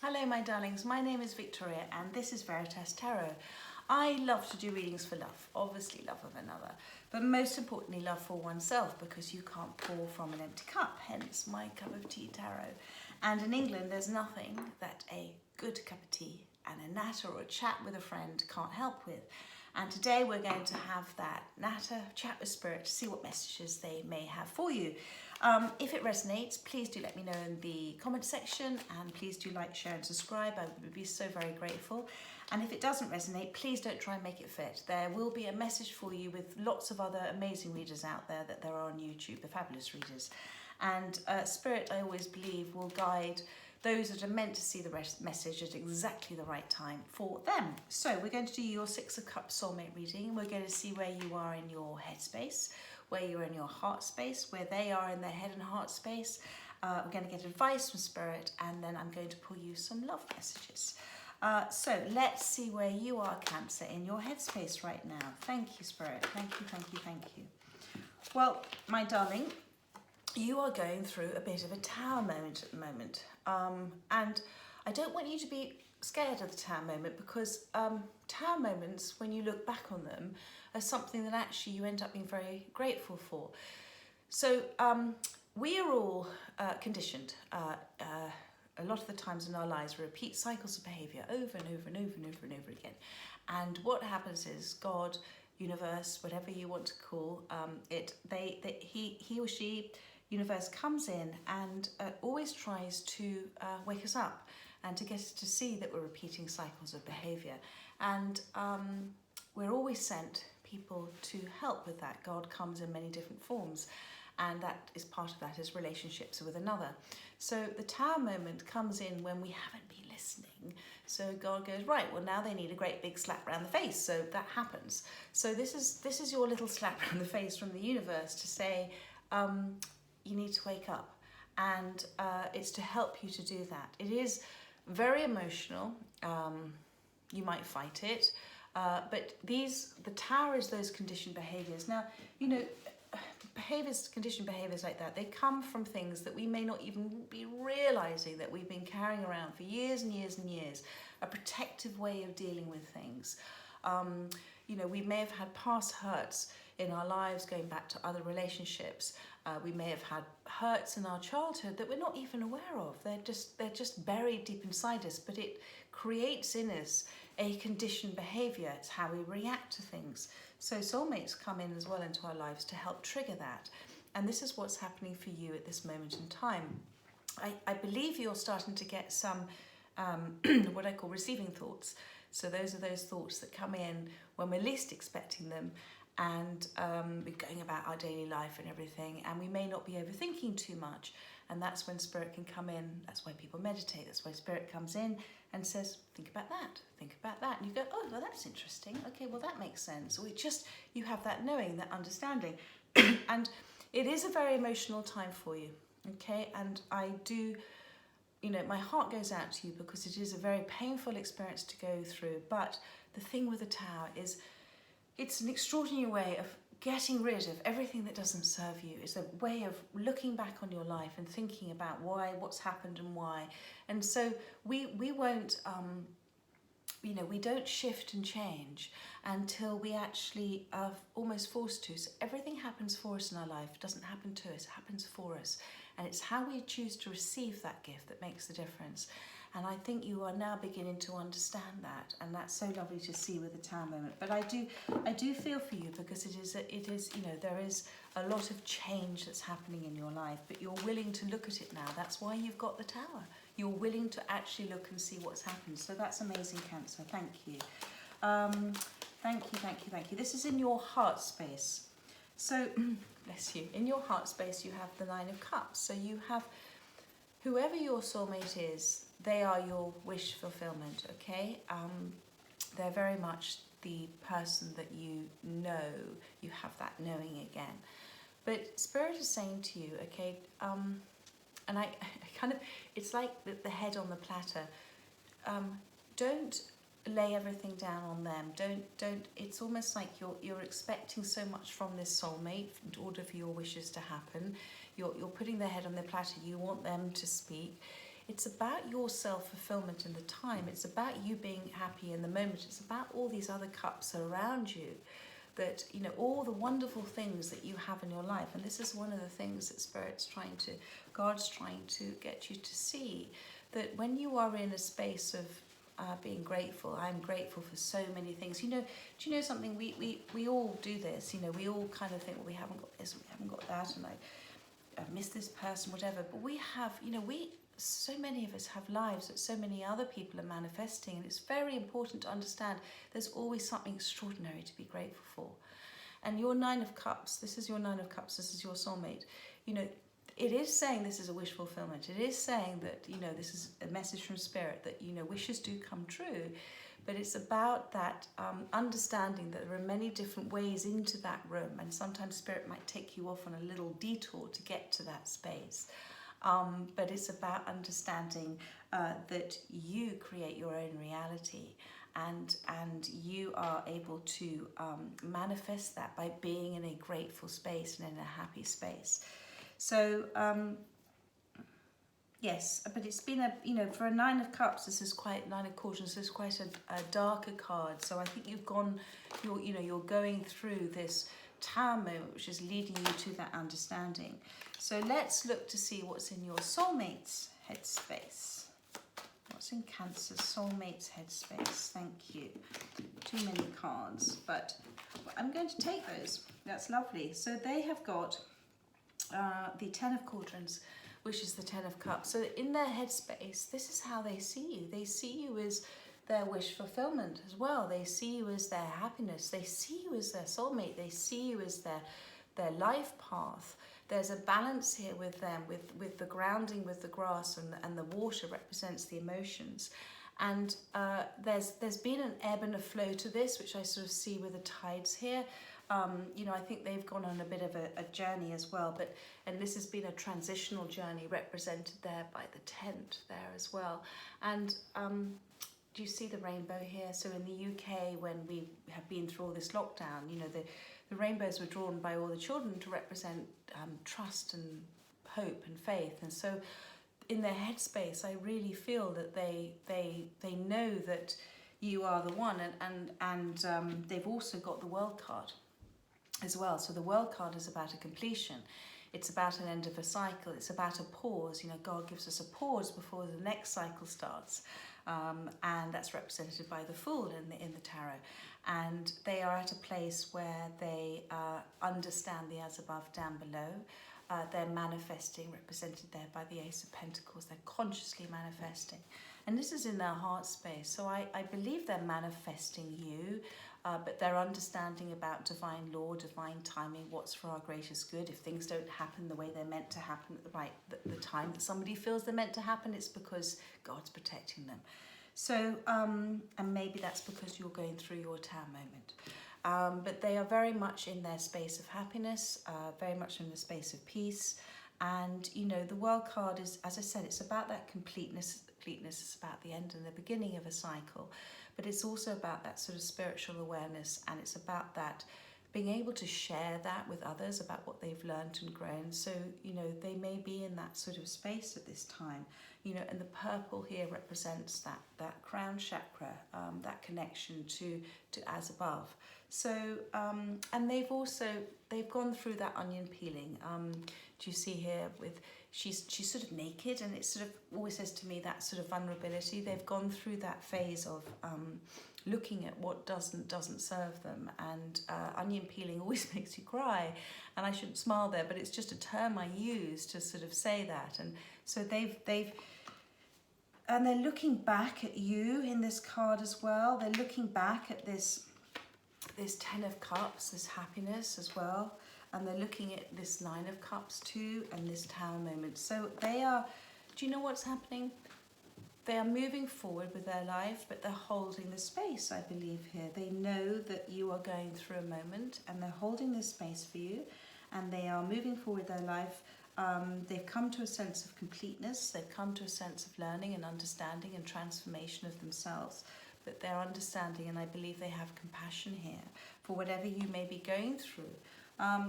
Hello my darlings, my name is Victoria and this is Veritas Tarot. I love to do readings for love, obviously love of another, but most importantly love for oneself, because you can't pour from an empty cup, hence my cup of tea tarot. And in England there's nothing that a good cup of tea and a natter or a chat with a friend can't help with. And today we're going to have that natter, chat with spirit, to see what messages they may have for you. If it resonates, please do let me know in the comment section, and please do like, share and subscribe. I would be so very grateful. And if it doesn't resonate, please don't try and make it fit. There will be a message for you with lots of other amazing readers out there that there are on YouTube, the fabulous readers. And spirit, I always believe, will guide those that are meant to see the message at exactly the right time for them. So we're going to do your Six of Cups soulmate reading. We're going to see where you are in your headspace, where you are in your heart space, where they are in their head and heart space. We're going to get advice from spirit, and then I'm going to pull you some love messages. So let's see where you are, Cancer, in your headspace right now. Thank you, spirit. Thank you, thank you, thank you. Well, my darling, you are going through a bit of a tower moment at the moment. And I don't want you to be scared of the tower moment, because tower moments, when you look back on them, are something that actually you end up being very grateful for. So we are all conditioned. A lot of the times in our lives, we repeat cycles of behavior over and over and over and over and over again. And what happens is God, universe, whatever you want to call it, he or she, universe, comes in and always tries to wake us up and to get us to see that we're repeating cycles of behavior. And we're always sent people to help with that. God comes in many different forms, and that is part of that is relationships with another. So the tower moment comes in when we haven't been listening. So God goes, right, well now they need a great big slap around the face. So that happens. So this is your little slap around the face from the universe to say, you need to wake up, and it's to help you to do that. It is very emotional. You might fight it, but the tower is those conditioned behaviors. Now, you know, conditioned behaviors like that, they come from things that we may not even be realizing that we've been carrying around for years and years and years. A protective way of dealing with things. You know, we may have had past hurts in our lives going back to other relationships. We may have had hurts in our childhood that we're not even aware of. They're just buried deep inside us, but it creates in us a conditioned behavior. It's how we react to things. So soulmates come in as well into our lives to help trigger that. And this is what's happening for you at this moment in time. I believe you're starting to get some what I call receiving thoughts. So those are those thoughts that come in when we're least expecting them, and we're going about our daily life and everything, and we may not be overthinking too much. And that's when spirit can come in. That's why people meditate. That's why spirit comes in and says, think about that, think about that. And you go, oh, well, that's interesting. Okay, well, that makes sense. Or you have that knowing, that understanding. And it is a very emotional time for you, okay? And I do, you know, my heart goes out to you, because it is a very painful experience to go through. But the thing with the tower is, it's an extraordinary way of getting rid of everything that doesn't serve you. It's a way of looking back on your life and thinking about what's happened and why. And so we won't, you know, we don't shift and change until we actually are almost forced to. So everything happens for us in our life. It doesn't happen to us, it happens for us. And it's how we choose to receive that gift that makes the difference. And I think you are now beginning to understand that, and that's so lovely to see with the tower moment. But I do feel for you, because it is, you know, there is a lot of change that's happening in your life, but you're willing to look at it now. That's why you've got the tower. You're willing to actually look and see what's happened. So that's amazing, Cancer. Thank you. Thank you, thank you, thank you. This is in your heart space. So, bless you. In your heart space, you have the Nine of Cups. So you have whoever your soulmate is, they are your wish fulfillment, okay? They're very much the person that you know, you have that knowing again. But Spirit is saying to you, okay, and I kind of, it's like the head on the platter. Don't lay everything down on them. Don't. It's almost like you're expecting so much from this soulmate in order for your wishes to happen. You're putting their head on their platter. You want them to speak. It's about your self-fulfillment in the time. It's about you being happy in the moment. It's about all these other cups around you, that, you know, all the wonderful things that you have in your life. And this is one of the things that God's trying to get you to see, that when you are in a space of being grateful, I'm grateful for so many things. You know, do you know something? We all do this. You know, we all kind of think, well, we haven't got this, we haven't got that, and I miss this person, whatever. But we have, you know, so many of us have lives that so many other people are manifesting, and it's very important to understand there's always something extraordinary to be grateful for. And your Nine of Cups, this is your Nine of Cups, this is your soulmate. You know, it is saying this is a wish fulfillment. It is saying that, you know, this is a message from Spirit that, you know, wishes do come true. But it's about that understanding that there are many different ways into that room, and sometimes Spirit might take you off on a little detour to get to that space. But it's about understanding that you create your own reality, and you are able to manifest that by being in a grateful space and in a happy space. So yes, but it's been for a Nine of Cups, this is quite, Nine of Cautions, this is quite a darker card. So I think you're going through this Tower moment, which is leading you to that understanding. So let's look to see what's in your soulmate's headspace. What's in Cancer's soulmate's headspace? Thank you. Too many cards, but I'm going to take those. That's lovely. So they have got the Ten of Cauldrons, which is the Ten of Cups. So in their headspace, this is how they see you. They see you as their wish fulfillment as well. They see you as their happiness. They see you as their soulmate. They see you as their life path. There's a balance here with them, with the grounding with the grass, and the water represents the emotions. And there's been an ebb and a flow to this, which I sort of see with the tides here. I think they've gone on a bit of a journey as well, and this has been a transitional journey represented there by the tent there as well. And do you see the rainbow here? So in the UK, when we have been through all this lockdown, you know, the rainbows were drawn by all the children to represent trust and hope and faith. And so in their headspace, I really feel that they know that you are the one, and they've also got the World card as well. So the World card is about a completion. It's about an end of a cycle. It's about a pause. You know, God gives us a pause before the next cycle starts. And that's represented by the Fool in the tarot. And they are at a place where they understand the as above, down below. They're manifesting, represented there by the Ace of Pentacles. They're consciously manifesting. And this is in their heart space. So I believe they're manifesting you, but they're understanding about divine law, divine timing, what's for our greatest good. If things don't happen the way they're meant to happen at the time that somebody feels they're meant to happen, it's because God's protecting them. So, and maybe that's because you're going through your Tower moment. But they are very much in their space of happiness, very much in the space of peace. And, you know, the World card is, as I said, it's about that completeness. Completeness is about the end and the beginning of a cycle. But it's also about that sort of spiritual awareness, and it's about that being able to share that with others about what they've learned and grown. So, you know, they may be in that sort of space at this time, you know, and the purple here represents that crown chakra, that connection to as above. So, and they've gone through that onion peeling. Do you see here with, she's sort of naked, and it sort of always says to me that sort of vulnerability. They've gone through that phase of looking at what doesn't serve them, and onion peeling always makes you cry, and I shouldn't smile there, but it's just a term I use to sort of say that. And so and they're looking back at you in this card as well. They're looking back at this Ten of Cups, this happiness as well. And they're looking at this Nine of Cups too, and this Tower moment. So they are, do you know what's happening? They are moving forward with their life, but they're holding the space, I believe, here. They know that you are going through a moment, and they're holding this space for you, and they are moving forward their life. They've come to a sense of completeness. They've come to a sense of learning and understanding and transformation of themselves. But they're understanding, and I believe they have compassion here for whatever you may be going through.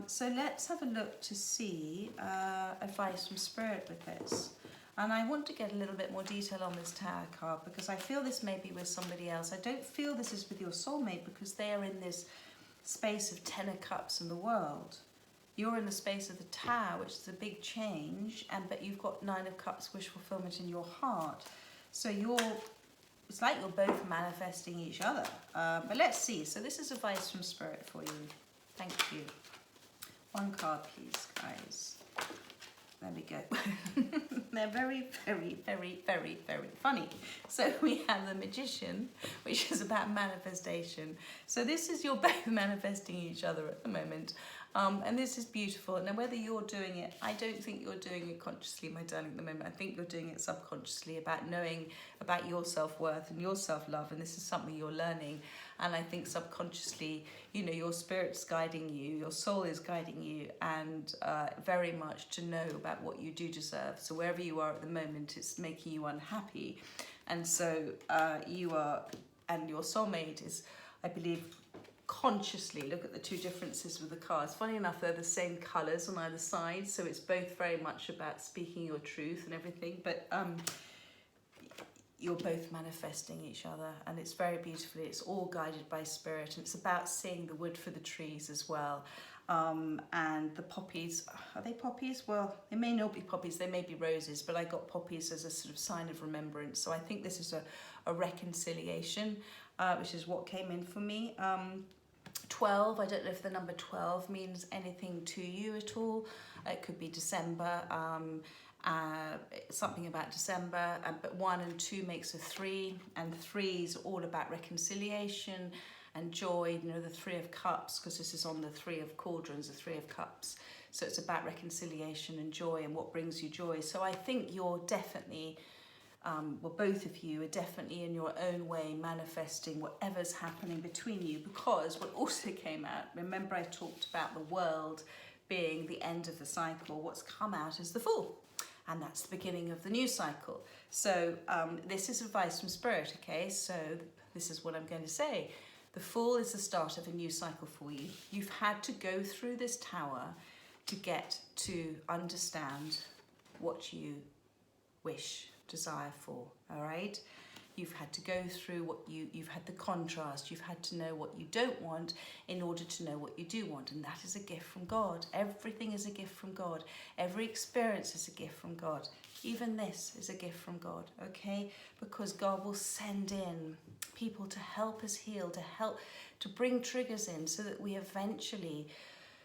So let's have a look to see advice from Spirit with this. And I want to get a little bit more detail on this Tower card because I feel this may be with somebody else. I don't feel this is with your soulmate because they are in this space of 10 of Cups in the world. You're in the space of the Tower, which is a big change, but you've got 9 of Cups, wish fulfillment in your heart. So it's like you're both manifesting each other. But let's see. So this is advice from Spirit for you. Thank you. One card, please, guys. There we go. They're very, very, very, very, very funny. So we have the Magician, which is about manifestation. So this is you're both manifesting each other at the moment. And this is beautiful. Now, whether you're doing it, I don't think you're doing it consciously, my darling, at the moment. I think you're doing it subconsciously about knowing about your self-worth and your self-love. And this is something you're learning. And I think subconsciously, you know, your spirit's guiding you, your soul is guiding you, and very much to know about what you do deserve. So wherever you are at the moment, it's making you unhappy. And so you are, and your soulmate is, I believe, consciously, look at the two differences with the cards. Funny enough, they're the same colours on either side, so it's both very much about speaking your truth and everything, but you're both manifesting each other, and it's very beautifully, it's all guided by spirit, and it's about seeing the wood for the trees as well. And the poppies, are they poppies? Well, they may not be poppies, they may be roses, but I got poppies as a sort of sign of remembrance. So I think this is a reconciliation, which is what came in for me. 12, I don't know if the number 12 means anything to you at all. It could be December, something about December, but 1 and 2 makes a 3, and 3 is all about reconciliation and joy. You know, the 3 of Cups, because this is on the 3 of Cauldrons, the 3 of Cups. So it's about reconciliation and joy and what brings you joy. So I think you're definitely, well, both of you are definitely in your own way manifesting whatever's happening between you, because what also came out, remember I talked about the world being the end of the cycle. What's come out is the Fool, and that's the beginning of the new cycle. So this is advice from Spirit, okay? So this is what I'm going to say. The Fool is the start of a new cycle for you. You've had to go through this Tower to get to understand what you wish, desire for, all right? You've had to go through what you've had the contrast, you've had to know what you don't want in order to know what you do want, and that is a gift from God. Everything is a gift from God. Every experience is a gift from God. Even this is a gift from God, okay? Because God will send in people to help us heal, to bring triggers in so that we eventually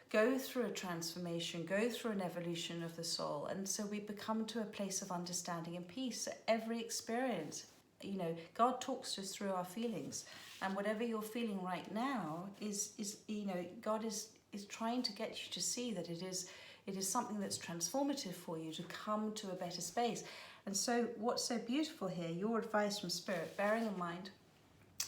go through a transformation, go through an evolution of the soul, and so we become to a place of understanding and peace. So every experience, you know, God talks to us through our feelings, and whatever you're feeling right now is you know, God is trying to get you to see that it is something that's transformative for you to come to a better space. And so what's so beautiful here, your advice from Spirit, bearing in mind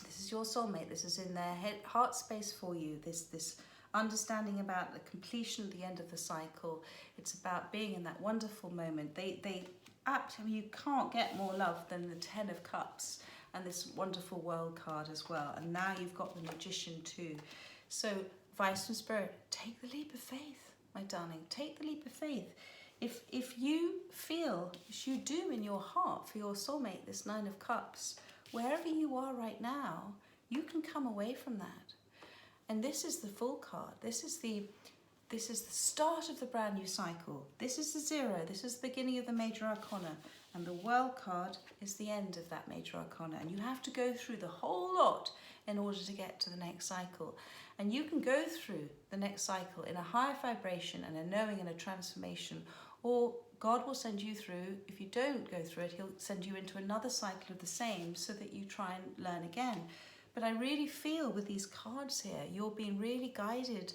this is your soulmate, this is in their heart space for you, this understanding about the completion at the end of the cycle. It's about being in that wonderful moment. I mean, you can't get more love than the 10 of Cups and this wonderful World card as well. And now you've got the Magician too. So advice from Spirit, take the leap of faith, my darling. Take the leap of faith. If you feel, as you do in your heart for your soulmate, this 9 of Cups, wherever you are right now, you can come away from that. And this is the Fool card. This is the start of the brand new cycle. This is the 0. This is the beginning of the Major Arcana. And the World card is the end of that Major Arcana. And you have to go through the whole lot in order to get to the next cycle. And you can go through the next cycle in a higher vibration and a knowing and a transformation. Or God will send you through, if you don't go through it, He'll send you into another cycle of the same so that you try and learn again. But I really feel with these cards here, you're being really guided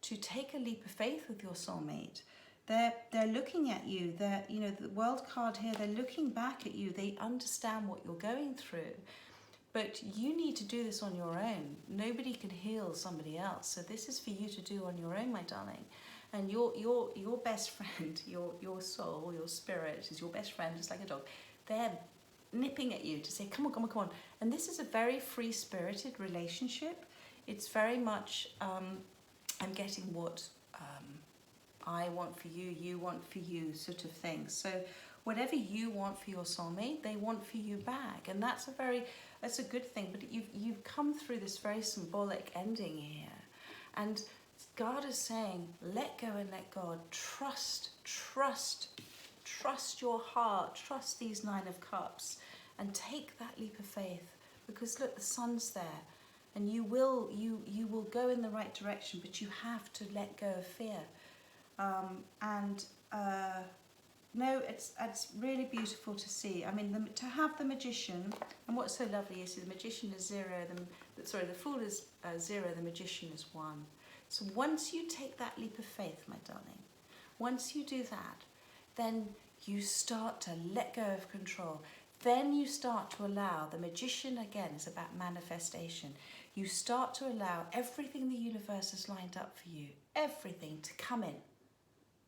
to take a leap of faith with your soulmate. They're looking at you. They're, you know, the World card here, they're looking back at you. They understand what you're going through. But you need to do this on your own. Nobody can heal somebody else. So this is for you to do on your own, my darling. And your best friend, your soul, your spirit is your best friend, just like a dog. They're nipping at you to say, come on, come on, come on. And this is a very free-spirited relationship. It's very much, I'm getting what I want for you, you want for you, sort of thing. So whatever you want for your soulmate, they want for you back. And that's a good thing. But you've come through this very symbolic ending here. And God is saying, let go and let God. Trust your heart. Trust these 9 of Cups and take that leap of faith. Because look, the sun's there. And you will go in the right direction, but you have to let go of fear. No, it's really beautiful to see. I mean, to have the Magician, and what's so lovely is the Magician is 0, the Fool is 0, the Magician is 1. So once you take that leap of faith, my darling, once you do that, then you start to let go of control. Then you start to allow, the Magician again is about manifestation. You start to allow everything the universe has lined up for you, everything to come in,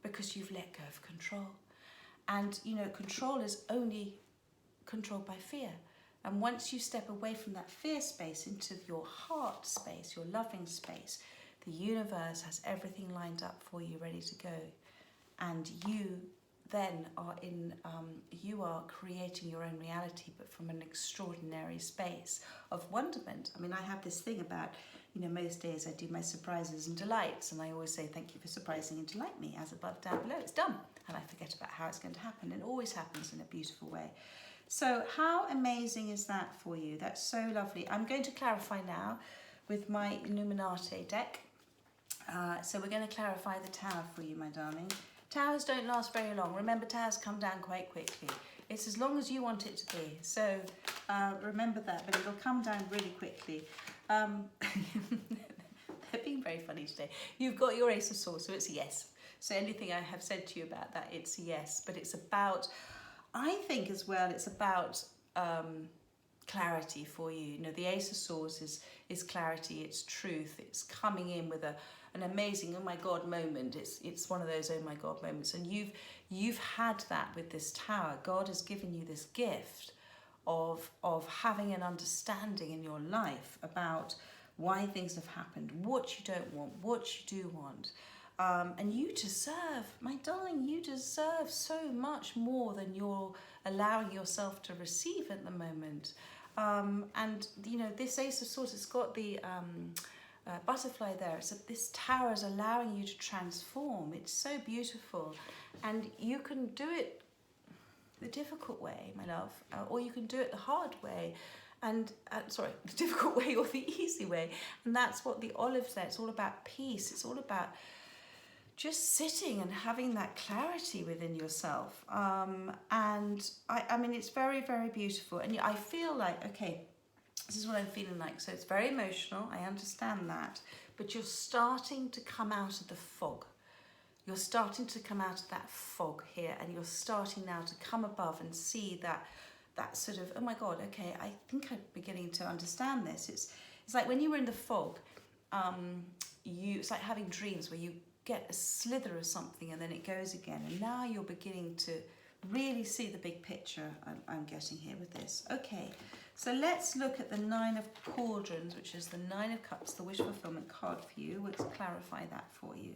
because you've let go of control. And, you know, control is only controlled by fear. And once you step away from that fear space into your heart space, your loving space, the universe has everything lined up for you, ready to go. And you then are you are creating your own reality, but from an extraordinary space of wonderment. I mean, I have this thing about, you know, most days I do my surprises and delights, and I always say, thank you for surprising and delight me, as above, down below. It's done. And I forget about how it's going to happen. It always happens in a beautiful way. So how amazing is that for you? That's so lovely. I'm going to clarify now with my Illuminati deck. So we're going to clarify the Tower for you, my darling. Towers don't last very long. Remember, towers come down quite quickly. It's as long as you want it to be. So remember that, but it'll come down really quickly. They're being very funny today. You've got your Ace of Swords, so it's a yes. So anything I have said to you about that, it's a yes. But it's about, I think as well, it's about clarity for you. You know, the Ace of Swords is clarity, it's truth, it's coming in with an amazing oh my God moment. It's one of those oh my God moments, and you've had that with this Tower. God has given you this gift of having an understanding in your life about why things have happened, what you don't want, what you do want. And you deserve, my darling, you deserve so much more than you're allowing yourself to receive at the moment. And, you know, this Ace of Swords, it's got the butterfly there. This Tower is allowing you to transform. It's so beautiful. And you can do it the difficult way, my love, or you can do it the hard way. And, the difficult way or the easy way. And that's what the olive said. It's all about peace. It's all about just sitting and having that clarity within yourself. And I mean, it's very, very beautiful. And I feel like, okay, this is what I'm feeling like. So it's very emotional. I understand that. But you're starting to come out of the fog. You're starting to come out of that fog here. And you're starting now to come above and see that sort of, oh my God, okay, I think I'm beginning to understand this. It's like when you were in the fog, it's like having dreams where you get a slither of something and then it goes again, and now you're beginning to really see the big picture I'm getting here with this. Okay, so let's look at the 9 of Cauldrons, which is the 9 of Cups, the wish fulfillment card for you. Let's clarify that for you.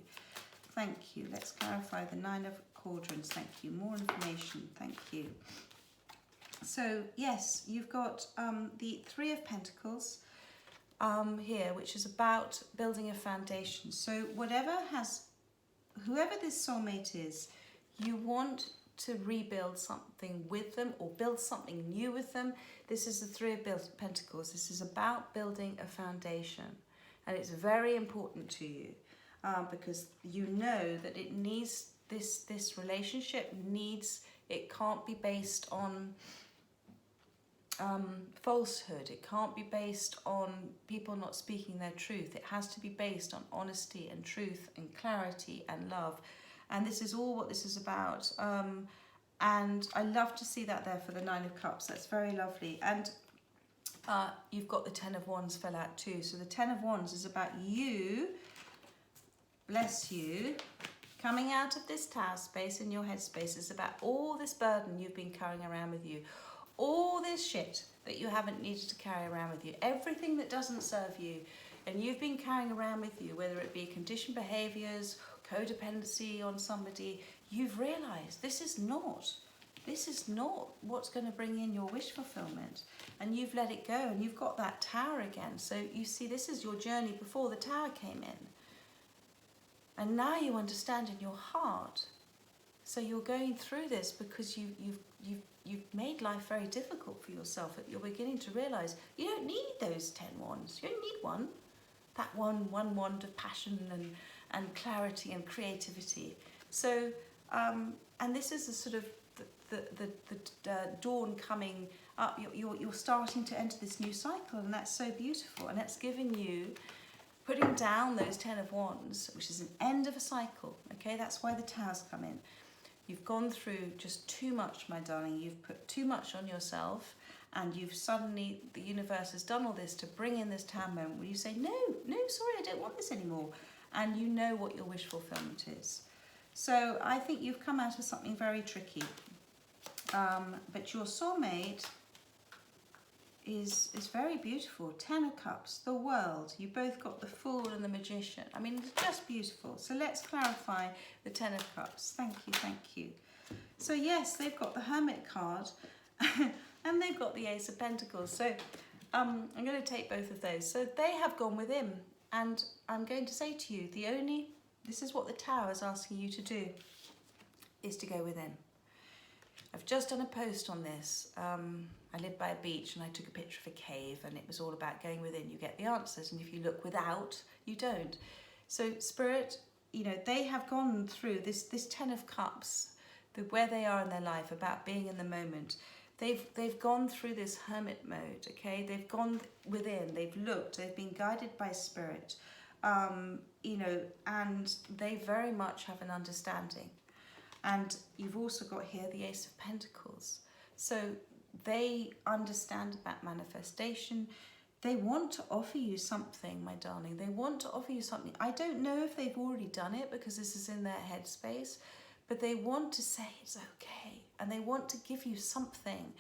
Thank you. Let's clarify the 9 of Cauldrons. Thank you. More information. Thank you. So yes, you've got the 3 of Pentacles here, which is about building a foundation. So whoever this soulmate is, you want to rebuild something with them or build something new with them. This is the 3 of Pentacles. This is about building a foundation, and it's very important to you because you know that it needs this relationship needs, it can't be based on falsehood. It can't be based on people not speaking their truth. It has to be based on honesty and truth and clarity and love. And this is all what this is about. And I love to see that there for the 9 of Cups. That's very lovely. And you've got the 10 of Wands fell out too. So the 10 of Wands is about you, bless you, coming out of this Tower space in your head space. It's about all this burden you've been carrying around with you. All this shit that you haven't needed to carry around with you, everything that doesn't serve you, and you've been carrying around with you, whether it be conditioned behaviours, codependency on somebody, you've realised this is not this is not what's going to bring in your wish fulfillment. And you've let it go, and you've got that tower again. So you see, this is your journey before the tower came in. And now you understand in your heart. So you're going through this because you've made life very difficult for yourself. You're beginning to realise you don't need those 10 wands. You don't need one. That one wand of passion and clarity and creativity. So, and this is the sort of the dawn coming up. You're starting to enter this new cycle, and that's so beautiful. And that's giving you, putting down those 10 of wands, which is an end of a cycle. Okay, that's why the towers come in. You've gone through just too much, my darling. You've put too much on yourself, and you've suddenly, the universe has done all this to bring in this tower moment where you say, no, sorry, I don't want this anymore. And you know what your wish fulfillment is. So I think you've come out of something very tricky. But your soulmate is very beautiful. 10 of Cups, the World. You both got the Fool and the Magician. I mean, it's just beautiful. So let's clarify the 10 of Cups. Thank you. So yes, they've got the Hermit card and they've got the Ace of Pentacles. So I'm going to take both of those. So they have gone within, and I'm going to say to you, this is what the Tower is asking you to do, is to go within. I've just done a post on this. I live by a beach and I took a picture of a cave, and it was all about going within. You get the answers, and if you look without, you don't. So Spirit, you know, they have gone through this 10 of Cups, where they are in their life, about being in the moment. They've gone through this hermit mode, okay? They've gone within, they've looked, they've been guided by Spirit, you know, and they very much have an understanding. And you've also got here the Ace of Pentacles. So they understand about manifestation. They want to offer you something, my darling. They want to offer you something. I don't know if they've already done it because this is in their headspace, but they want to say it's okay. And they want to give you something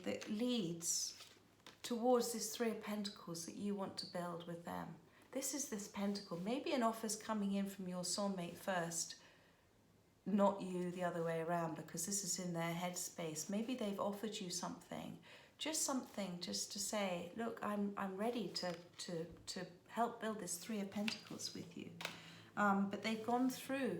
that leads towards this 3 of Pentacles that you want to build with them. This is this pentacle. Maybe an offer's coming in from your soulmate first, not you the other way around, because this is in their headspace. Maybe they've offered you something just to say, look, I'm ready to help build this 3 of Pentacles with you. But they've gone through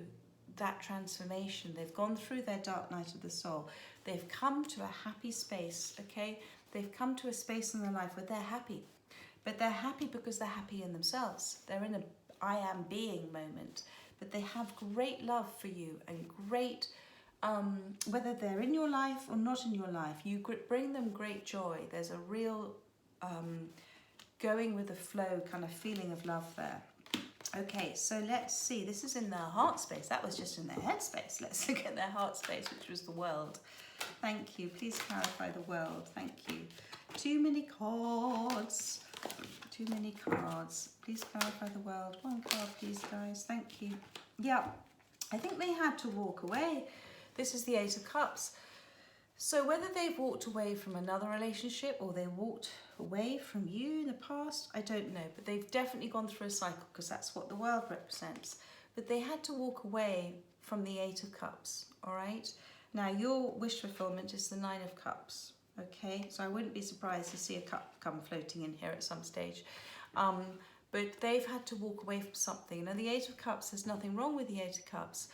that transformation. They've gone through their dark night of the soul. They've come to a happy space, okay? They've come to a space in their life where they're happy. But they're happy because they're happy in themselves. They're in a I am being moment. But they have great love for you, and great, whether they're in your life or not in your life, you bring them great joy. There's a real going with the flow kind of feeling of love there. Okay, so let's see. This is in their heart space. That was just in their head space. Let's look at their heart space, which was the World. Thank you. Please clarify the World. Thank you. Too many cards. Too many cards. Please clarify the World. 1 card, please, guys. Thank you. Yeah, I think they had to walk away. This is the 8 of Cups. So whether they've walked away from another relationship or they walked away from you in the past, I don't know. But they've definitely gone through a cycle, because that's what the World represents. But they had to walk away from the 8 of Cups, all right? Now, your wish fulfillment is the 9 of Cups, okay? So I wouldn't be surprised to see a cup come floating in here at some stage. But they've had to walk away from something. Now, the 8 of Cups, there's nothing wrong with the 8 of Cups.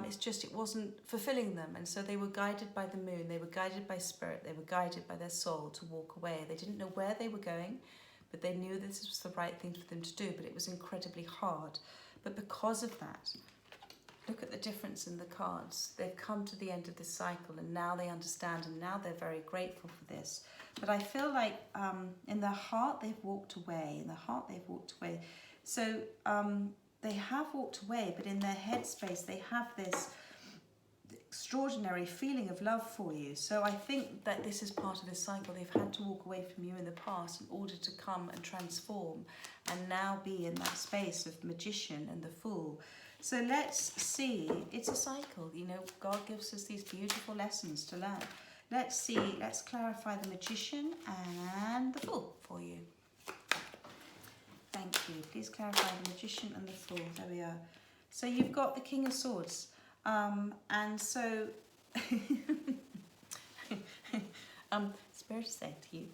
It's just it wasn't fulfilling them. And so they were guided by the moon. They were guided by Spirit. They were guided by their soul to walk away. They didn't know where they were going, but they knew this was the right thing for them to do. But it was incredibly hard. But because of that, look at the difference in the cards. They've come to the end of this cycle, and now they understand, and now they're very grateful for this. But I feel like in their heart they've walked away. In their heart they've walked away. So they have walked away, but in their headspace they have this extraordinary feeling of love for you. So I think that this is part of this cycle. They've had to walk away from you in the past in order to come and transform, and now be in that space of Magician and the Fool. So let's see. It's a cycle, you know. God gives us these beautiful lessons to learn. Let's see. Let's clarify the Magician and the Fool for you. Thank you. Please clarify the Magician and the Fool. There we are. So you've got the King of Swords. And so Spirit is saying to you,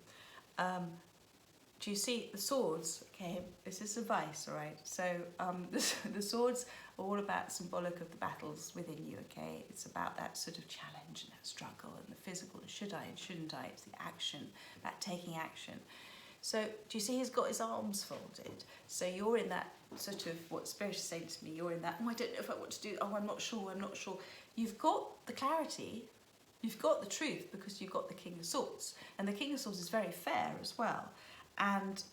do you see the swords? Okay, this is advice, all right? So the swords are all about symbolic of the battles within you, okay? It's about that sort of challenge and that struggle and the physical, and should I and shouldn't I? It's the action, about taking action. So do you see he's got his arms folded? So you're in that sort of, what Spirit is saying to me, you're in that, oh, I don't know if I want to do, oh, I'm not sure. You've got the clarity, you've got the truth, because you've got the King of Swords. And the King of Swords is very fair as well. And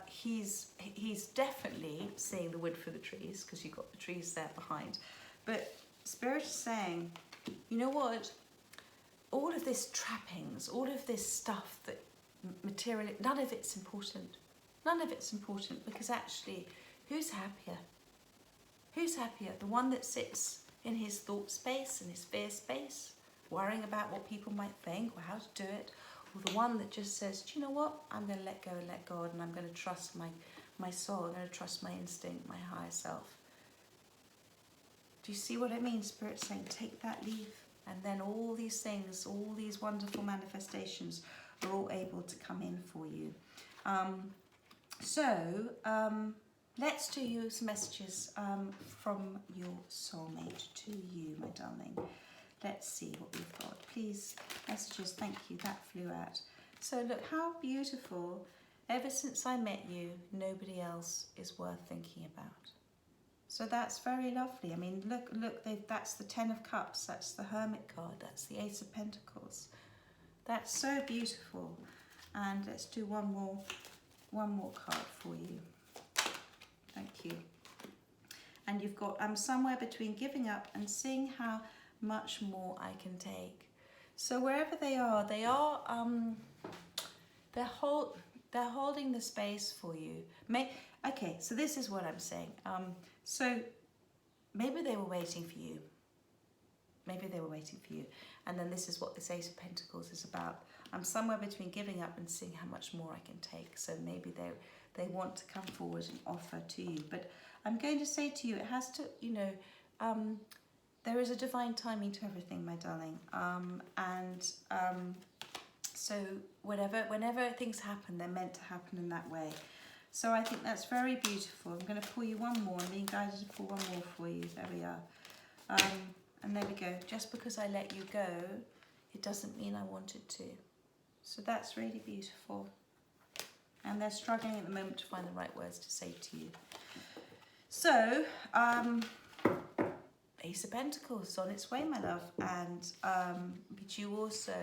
he's definitely seeing the wood for the trees, because you've got the trees there behind. But Spirit is saying, you know what? All of this trappings, all of this stuff that material, none of it's important. None of it's important, because actually, who's happier? Who's happier? The one that sits in his thought space, in his fear space, worrying about what people might think or how to do it, or the one that just says, do you know what? I'm going to let go and let God, and I'm going to trust my soul. I'm going to trust my instinct, my higher self. Do you see what I mean? Spirit's saying, take that leave. And then all these things, all these wonderful manifestations are all able to come in for you. Let's do you some messages from your soulmate to you, my darling. Let's see what we've got. Please, messages, thank you, that flew out. So look, how beautiful. Ever since I met you, nobody else is worth thinking about. So that's very lovely. I mean, look, that's the 10 of Cups, that's the Hermit card, that's the Ace of Pentacles. That's so beautiful. And let's do one more card for you. Thank you. And you've got somewhere between giving up and seeing how much more I can take. So wherever they are they're holding the space for you. Okay, so this is what I'm saying. So maybe they were waiting for you. Maybe they were waiting for you. And then this is what this Ace of Pentacles is about. I'm somewhere between giving up and seeing how much more I can take. So maybe they want to come forward and offer to you. But I'm going to say to you, it has to, there is a divine timing to everything, my darling. So whenever things happen, they're meant to happen in that way. So I think that's very beautiful. I'm going to pull you one more. I'm being guided to pull one more for you. There we are. And there we go. Just because I let you go, it doesn't mean I wanted to. So that's really beautiful. And they're struggling at the moment to find the right words to say to you. So, Ace of Pentacles is on its way, my love. And but you also,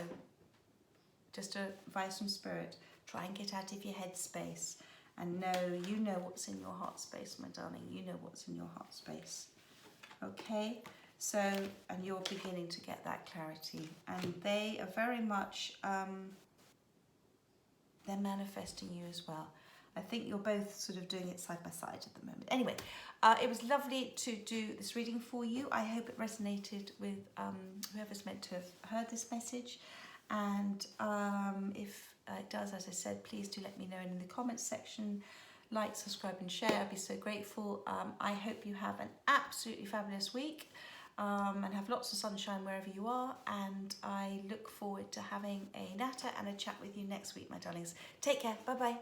just advice from Spirit, try and get out of your head space. And you know what's in your heart space, my darling. You know what's in your heart space. Okay? So, and you're beginning to get that clarity. And they are very much, they're manifesting you as well. I think you're both sort of doing it side by side at the moment. Anyway, it was lovely to do this reading for you. I hope it resonated with whoever's meant to have heard this message. And if it does, as I said, please do let me know in the comments section. Like, subscribe and share. I'd be so grateful. I hope you have an absolutely fabulous week and have lots of sunshine wherever you are. And I look forward to having a natter and a chat with you next week, my darlings. Take care. Bye-bye.